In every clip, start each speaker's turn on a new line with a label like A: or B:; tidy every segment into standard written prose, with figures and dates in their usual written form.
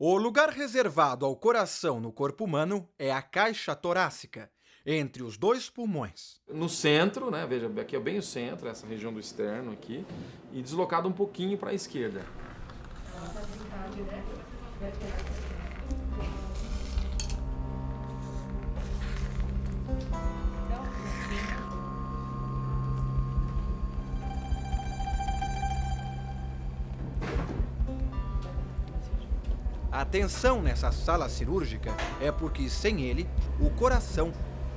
A: O lugar reservado ao coração no corpo humano é a caixa torácica, entre os dois pulmões.
B: No centro, né, veja, aqui é bem o centro, essa região do externo aqui, e deslocado um pouquinho para a esquerda.
A: A tensão nessa sala cirúrgica é porque, sem ele, o coração,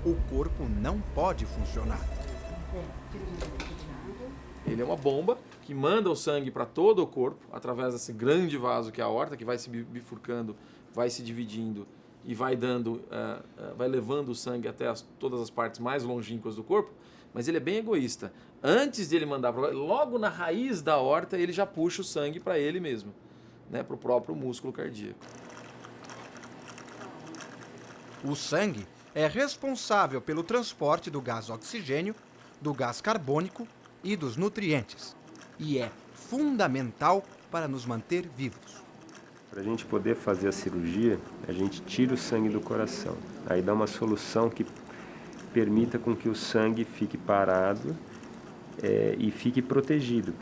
A: o corpo não pode funcionar.
B: Ele é uma bomba que manda o sangue para todo o corpo, através desse grande vaso que é a aorta, que vai se bifurcando, vai se dividindo e vai vai levando o sangue até todas as partes mais longínquas do corpo, mas ele é bem egoísta. Antes de ele mandar, logo na raiz da aorta, ele já puxa o sangue para ele mesmo, né, para o próprio músculo cardíaco.
A: O sangue é responsável pelo transporte do gás oxigênio, do gás carbônico e dos nutrientes, e é fundamental para nos manter vivos.
C: Para a gente poder fazer a cirurgia, a gente tira o sangue do coração. Aí dá uma solução que permita com que o sangue fique parado e fique protegido.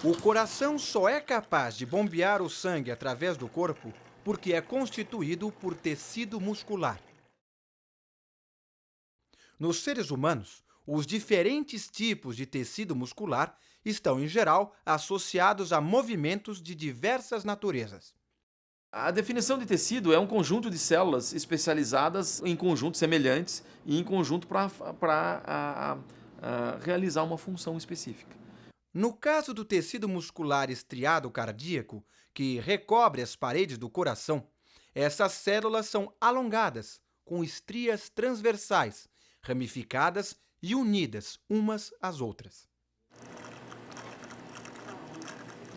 A: O coração só é capaz de bombear o sangue através do corpo porque é constituído por tecido muscular. Nos seres humanos, os diferentes tipos de tecido muscular estão, em geral, associados a movimentos de diversas naturezas.
B: A definição de tecido é um conjunto de células especializadas em conjuntos semelhantes e em conjunto para realizar uma função específica.
A: No caso do tecido muscular estriado cardíaco, que recobre as paredes do coração, essas células são alongadas, com estrias transversais, ramificadas e unidas umas às outras.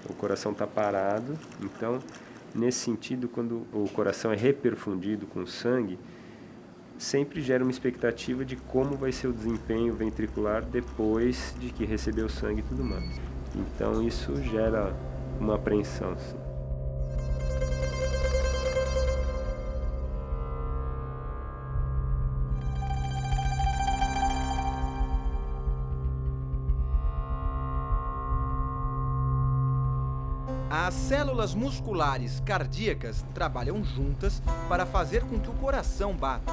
C: O coração está parado, então, nesse sentido, quando o coração é reperfundido com sangue, sempre gera uma expectativa de como vai ser o desempenho ventricular depois de que recebeu sangue e tudo mais. Então isso gera uma apreensão, sim.
A: As células musculares cardíacas trabalham juntas para fazer com que o coração bata.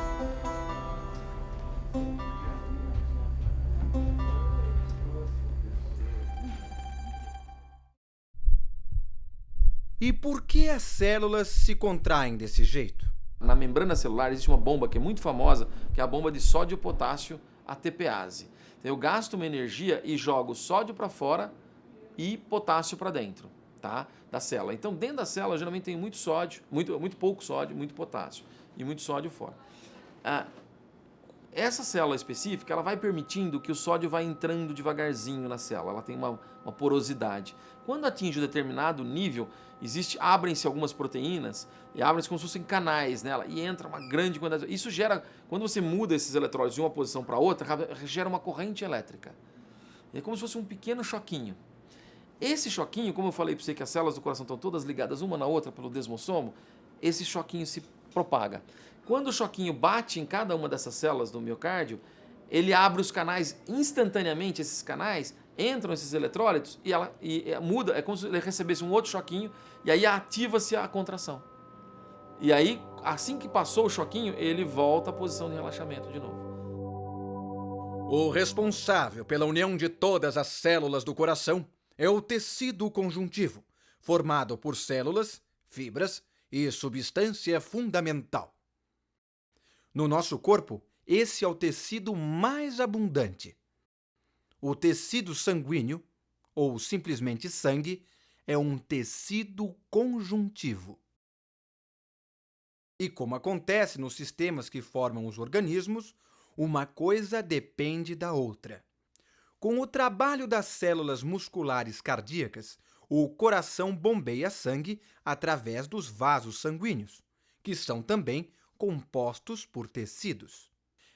A: E por que as células se contraem desse jeito?
B: Na membrana celular existe uma bomba que é muito famosa, que é a bomba de sódio-potássio ATPase. Então, eu gasto uma energia e jogo sódio para fora e potássio para dentro, tá, da célula. Então, dentro da célula, geralmente tem muito sódio, muito pouco sódio, muito potássio e muito sódio fora. Essa célula específica, ela vai permitindo que o sódio vá entrando devagarzinho na célula, ela tem uma porosidade. Quando atinge um determinado nível, abrem-se algumas proteínas e abrem-se como se fossem canais nela e entra uma grande quantidade. Isso gera, quando você muda esses eletrólitos de uma posição para outra, gera uma corrente elétrica. É como se fosse um pequeno choquinho. Esse choquinho, como eu falei para você que as células do coração estão todas ligadas uma na outra pelo desmossomo, esse choquinho se propaga. Quando o choquinho bate em cada uma dessas células do miocárdio, ele abre os canais instantaneamente, esses canais, entram esses eletrólitos e muda, é como se ele recebesse um outro choquinho e aí ativa-se a contração. E aí, assim que passou o choquinho, ele volta à posição de relaxamento de novo.
A: O responsável pela união de todas as células do coração é o tecido conjuntivo, formado por células, fibras e substância fundamental. No nosso corpo, esse é o tecido mais abundante. O tecido sanguíneo, ou simplesmente sangue, é um tecido conjuntivo. E como acontece nos sistemas que formam os organismos, uma coisa depende da outra. Com o trabalho das células musculares cardíacas, o coração bombeia sangue através dos vasos sanguíneos, que são também compostos por tecidos.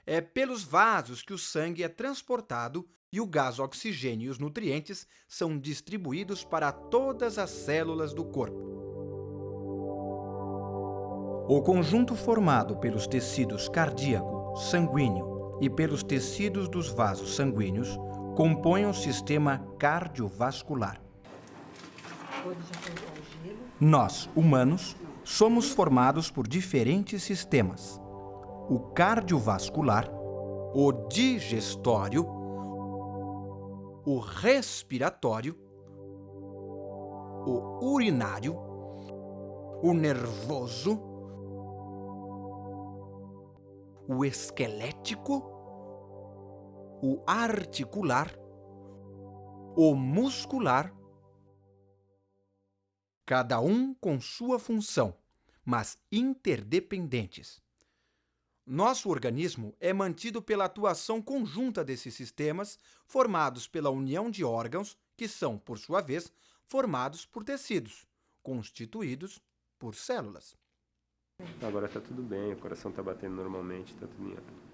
A: É pelos vasos que o sangue é transportado e o gás oxigênio e os nutrientes são distribuídos para todas as células do corpo. O conjunto formado pelos tecidos cardíaco, sanguíneo e pelos tecidos dos vasos sanguíneos compõe o sistema cardiovascular. Nós, humanos, somos formados por diferentes sistemas: o cardiovascular, o digestório, o respiratório, o urinário, o nervoso, o esquelético, o articular, o muscular, cada um com sua função, mas interdependentes. Nosso organismo é mantido pela atuação conjunta desses sistemas, formados pela união de órgãos, que são, por sua vez, formados por tecidos, constituídos por células.
C: Agora está tudo bem, o coração está batendo normalmente, está tudo em ordem.